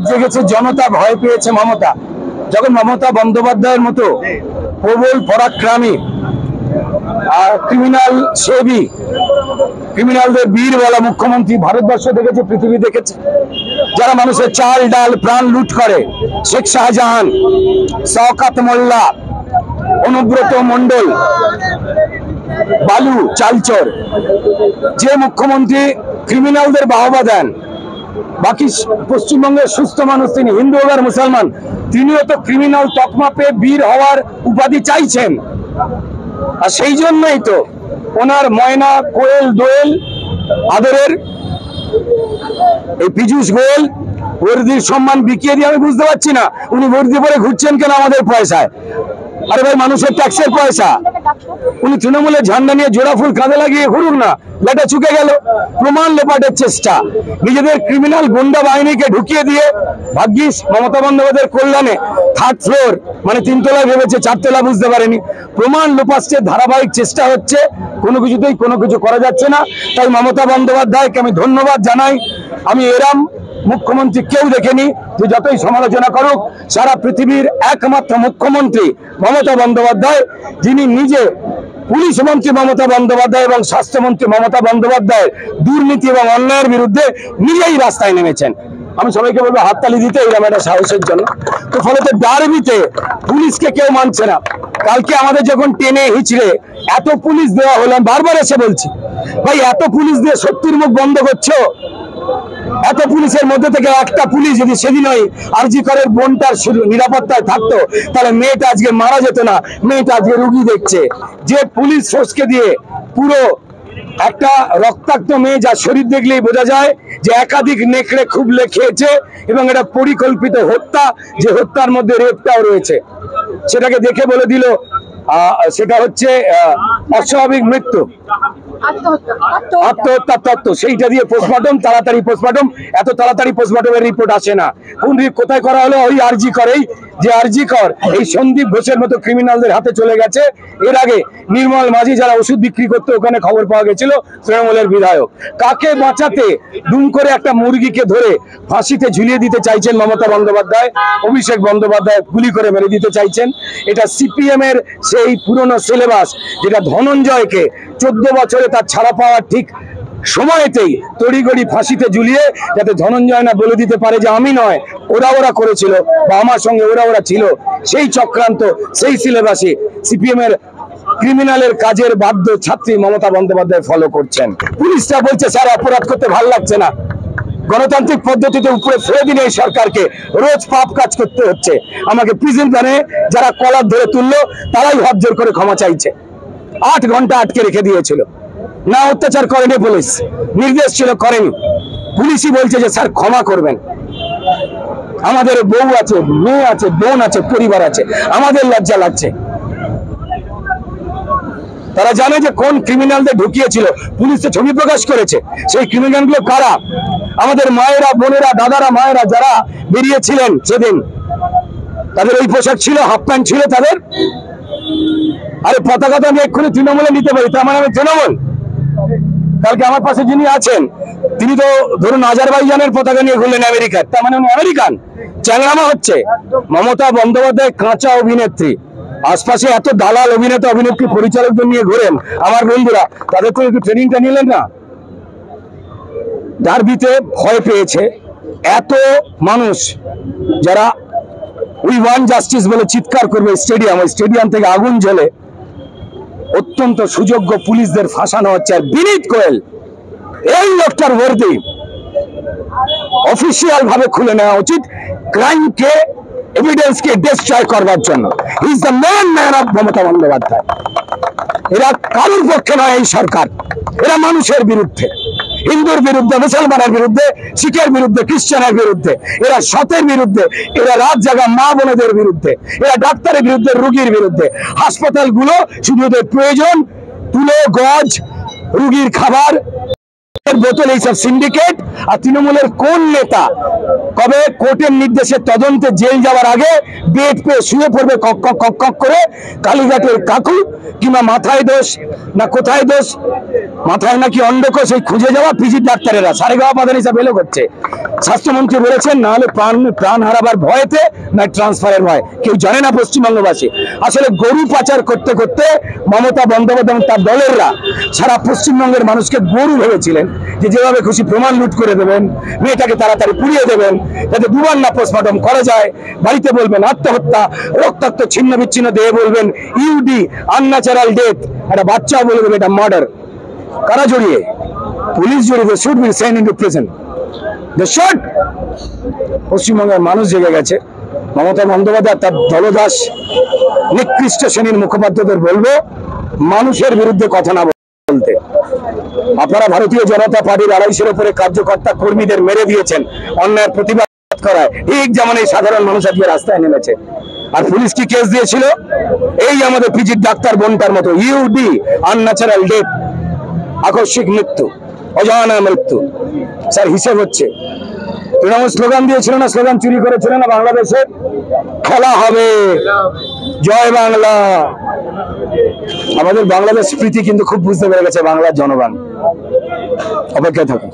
জেগেছে জনতা, ভয় পেয়েছে মমতা। যখন মমতা বন্দ্যোপাধ্যায়ের মতো প্রবল পরাক্রমী ক্রিমিনাল সেবী, ক্রিমিনালদের বীর বলা মুখ্যমন্ত্রী ভারতবর্ষ দেখেছে, পৃথিবী দেখেছে, যারা মানুষের চাল ডাল প্রাণ লুট করে, শেখ শাহজাহান, শওকত মোল্লা, অনুব্রত মন্ডল, বালু চালচর, যে মুখ্যমন্ত্রী ক্রিমিনালদের বাহবা দেন, বাকি পশ্চিমবঙ্গের সুস্থ মানুষ, তিনি হিন্দু হোক আর মুসলমান, তিনিও তো ক্রিমিনাল তকমা পেয়ে বীর হওয়ার উপাধি চাইছেন। আর সেই জন্যই তো ওনার ময়না কোয়েল দোয়েল আদরের এই পীযূষ গোয়েল বর্দির সম্মান বিকিয়ে দিয়ে, আমি বুঝতে পারছি না উনি বর্দি পরে ঘুরছেন কেন আমাদের পয়সায়। আরে ভাই, মানুষের ট্যাক্সের পয়সা। উনি তৃণমূলের ঝান্ডা নিয়ে জোড়া ফুল কাঁধে লাগিয়ে ঘুরুন না, লেটা চুকে গেল। প্রমাণ লোপাটের চেষ্টা, নিজেদের ক্রিমিনাল গুন্ডা বাহিনীকে ঢুকিয়ে দিয়ে ভাগ্যিস মমতা বন্দ্যোপাধ্যায়ের কল্যাণে থার্ড ফ্লোর মানে 3 তলায় ভেবেছে 4 তলা বুঝতে পারেনি। প্রমাণ লোপাটের ধারাবাহিক চেষ্টা হচ্ছে, কোনো কিছুতেই কোনো কিছু করা যাচ্ছে না। তাই মমতা বন্দ্যোপাধ্যায়কে আমি ধন্যবাদ জানাই। আমি এরম মুখ্যমন্ত্রী কেউ দেখেনি যে যতই সমালোচনা করুক, সারা পৃথিবীর একমাত্র মুখ্যমন্ত্রী মমতা বন্দ্যোপাধ্যায়, যিনি নিজে পুলিশ মন্ত্রী মমতা বন্দ্যোপাধ্যায় এবং স্বাস্থ্যমন্ত্রী মমতা বন্দ্যোপাধ্যায়ের দুর্নীতি এবং অন্যায়ের বিরুদ্ধে নিজেই রাস্তায় নেমেছেন। আমি সবাইকে বলবো হাততালি দিতে এরকম একটা সাহসের জন্য। তো ফলে ডার্বিতে পুলিশকে কেউ মানছে না। কালকে আমাদের যখন টেনে হিচড়ে এত পুলিশ দেওয়া হলো, বারবার এসে বলছি ভাই, এত পুলিশ দিয়ে সত্যির মুখ বন্ধ করছো? এত পুলিশের মধ্যে থেকে একটা পুলিশ যদি সেদিন ওই আরজি করের বোনটার নিরাপত্তায় থাকতো, তাহলে মেয়েটা আজকে মারা যেত না, মেয়েটা আজকে রুগী দেখছে। যে পুলিশ ফোর্সকে দিয়ে পুরো একটা রক্তাক্ত মেয়ে, যার শরীর দেখলেই বোঝা যায় যে একাধিক নেকড়ে খুব খেয়েছে এবং এটা পরিকল্পিত হত্যা, যে হত্যার মধ্যে রেপটাও রয়েছে, সেটাকে দেখে বলে দিল সেটা হচ্ছে অস্বাভাবিক মৃত্যু, আত্মহত্যার তত্ত্ব। সেইটা দিয়ে পোস্টমর্টম, তাড়াতাড়ি পোস্টমর্টম, এত তাড়াতাড়ি পোস্টমর্টমের রিপোর্ট আসে না। কোন কোথায় করা হলো? ওই আরজি করেই, যে আরজি কর এই সন্দীপ ঘোষের মতো ক্রিমিনালদের হাতে চলে গেছে। এর আগে নির্মল মাঝি যারা ওষুধ বিক্রি করতো, ওখানে খবর পাওয়া গেছিল তৃণমূলের বিধায়ক। কাকে বাঁচাতে দুম করে একটা মুরগিকে ধরে ফাঁসিতে ঝুলিয়ে দিতে চাইছেন মমতা বন্দ্যোপাধ্যায়, অভিষেক বন্দ্যোপাধ্যায় গুলি করে মেরে দিতে চাইছেন। এটা সিপিএম এর সেই পুরনো সিলেবাস, যেটা ধনঞ্জয়কে 14 বছরে তার ছাড়া পাওয়ার ঠিক সময়তেই তড়িগড়ি ফাঁসিতে ঝুলিয়ে, যাতে ধনঞ্জয় না বলে দিতে পারে যে আমি নয়, ওরা করেছিল বা আমার সঙ্গে ওরা ছিল, সেই চক্রান্ত, সেই সিলেবাসে সিপিএম এর ক্রিমিনালের কাজের বাধ্য ছাত্রী মমতা বন্দ্যোপাধ্যায় ফলো করছেন। পুলিশরা বলছে স্যার অপরাধ করতে ভালো লাগছে না, গণতান্ত্রিক পদ্ধতিতে উপরে ফেলে দিলে এই সরকারকে রোজ পাপ কাজ করতে হচ্ছে। আমাকে প্রিজন ভ্যানে যারা কলার ধরে তুললো, তারাই হাত জোর করে ক্ষমা চাইছে। 8 ঘন্টা আটকে রেখে দিয়েছিল, না অত্যাচার করেনি পুলিশ, নির্দেশ ছিল করেনি। পুলিশই বলছে যে স্যার ক্ষমা করবেন, আমাদের বউ আছে, মেয়ে আছে, বোন আছে, পরিবার আছে, আমাদের লজ্জা লাগছে। তারা জানে যে কোন ক্রিমিনালদের ঢুকিয়েছিল, পুলিশ তো ছবি প্রকাশ করেছে। সেই ক্রিমিনালগুলো কারা? আমাদের মায়েরা, বোনেরা, দাদারা, মায়েরা যারা বেরিয়েছিলেন সেদিন, তাদের ওই পোশাক ছিল, হাফ প্যান্ট ছিল তাদের। আরে পতাকা তো আমি এক্ষুনি তৃণমূলে নিতে পারি, তার মানে আমি তৃণমূল। কালকে আমার পাশে যিনি আছেন, তিনি তো ধরুন আজারবাইজানের পতাকা নিয়ে ঘুরলেন আমেরিকার, তার মানে উনি আমেরিকান। চ্যাংড়ামা হচ্ছে। মমতা বন্দ্যোপাধ্যায় কাঁচা অভিনেত্রী, আশপাশে এত দালাল অভিনেতা অভিনেত্রী পরিচালকদের নিয়ে ঘোরেন আমার বন্ধুরা, তাদের তো একটু ট্রেনিংটা নিলেন না? ডার্বিতে ভয় পেয়েছে এত মানুষ, যারা উই ওয়ান্ট জাস্টিস বলে চিৎকার করবে স্টেডিয়াম, ওই স্টেডিয়াম থেকে আগুন জ্বলে অত্যন্ত সুযোগ্য পুলিশদের ফাঁসানো হচ্ছে। আর বিনীত গোয়েল, এই লোকটার বর্দি অফিসিয়াল ভাবে খুলে নেওয়া উচিত, ক্রাইমকে, এভিডেন্সকে ডিস্ট্রয় করবার জন্য। He is the main man of Mamata Bandyopadhyay. এরা কারোর পক্ষে নয় এই সরকার, এরা মানুষের বিরুদ্ধে, হিন্দুর বিরুদ্ধে, মুসলমানের বিরুদ্ধে, শিখের বিরুদ্ধে, খ্রিস্টানের বিরুদ্ধে, এরা সতের বিরুদ্ধে, এরা রাত জাগা মা বোনেদের বিরুদ্ধে, এরা ডাক্তারের বিরুদ্ধে, রোগীর বিরুদ্ধে। হাসপাতালগুলো শুধু ওদের প্রয়োজন তুলো, গজ, রুগীর খাবার, বোতল, এইসব সিন্ডিকেট। আর তৃণমূলের কোন নেতা কবে কোর্টের নির্দেশে তদন্তে জেল যাওয়ার আগে বেড পেয়ে শুয়ে পড়বে কক কক কক কক করে? কালীঘাটের কাকু, কিংবা মাথায় দোষ না কোথায় দোষ, মাথায় নাকি অন্ডকোষ, ওই খুঁজে যাওয়া পিজির ডাক্তারেরা সারেগাওয়া পাদান হিসাব এলো করছে। স্বাস্থ্যমন্ত্রী বলেছেন না হলে প্রাণ হারাবার ভয়েতে না ট্রান্সফারের ভয়, কেউ জানে না পশ্চিমবঙ্গবাসী। আসলে গরু পাচার করতে করতে মমতা বন্দ্যোপাধ্যায় এবং তার দলেররা সারা পশ্চিমবঙ্গের মানুষকে গরু ভেবেছিলেন, যে যেভাবে খুশি প্রমাণ লুট করে দেবেন, মেয়েটাকে তাড়াতাড়ি পুড়িয়ে দেবেন, যাতে দুবার না পোস্টমর্টম করা যায়, বাড়িতে বলবেন আত্মহত্যা, রক্তাক্ত ছিন্ন বিচ্ছিন্ন দেহে বলবেন ইউডি, আনন্যাচারাল ডেথ, একটা বাচ্চাও বলবে এটা মার্ডার। কারা জড়িয়ে? পুলিশ জড়িয়ে। They should be send into prison. They should. পশ্চিমবঙ্গের মানুষ জেগে গেছে। মমতা বন্দ্যোপাধ্যায় তার দলদাস নিকৃষ্ট শ্রেণীর মুখপাত্রদের বলবো মানুষের বিরুদ্ধে কথা না বলতে। আপনারা ভারতীয় জনতা পার্টির 250-এর উপরে কার্যকর্তা কর্মীদের মেরে দিয়েছেন অন্যায়ের প্রতিবাদ করায়, ঠিক যেমন এই সাধারণ মানুষ আজকে রাস্তায় নেমেছে। আর পুলিশ কি কেস দিয়েছিল? এই আমাদের পিজির ডাক্তার বোনটার মতো, ইউডি, আনন্যাচারাল ডেথ, আকস্মিক মৃত্যু, অজানা মৃত্যু। স্যার হিসেব হচ্ছে। তৃণমূল স্লোগান দিয়েছিল না, স্লোগান চুরি করেছিল না, বাংলাদেশে খেলা হবে, জয় বাংলা। আমাদের বাংলাদেশ প্রীতি কিন্তু খুব বুঝতে পেরে গেছে বাংলার জনগণ। অপেক্ষায় থাকুন।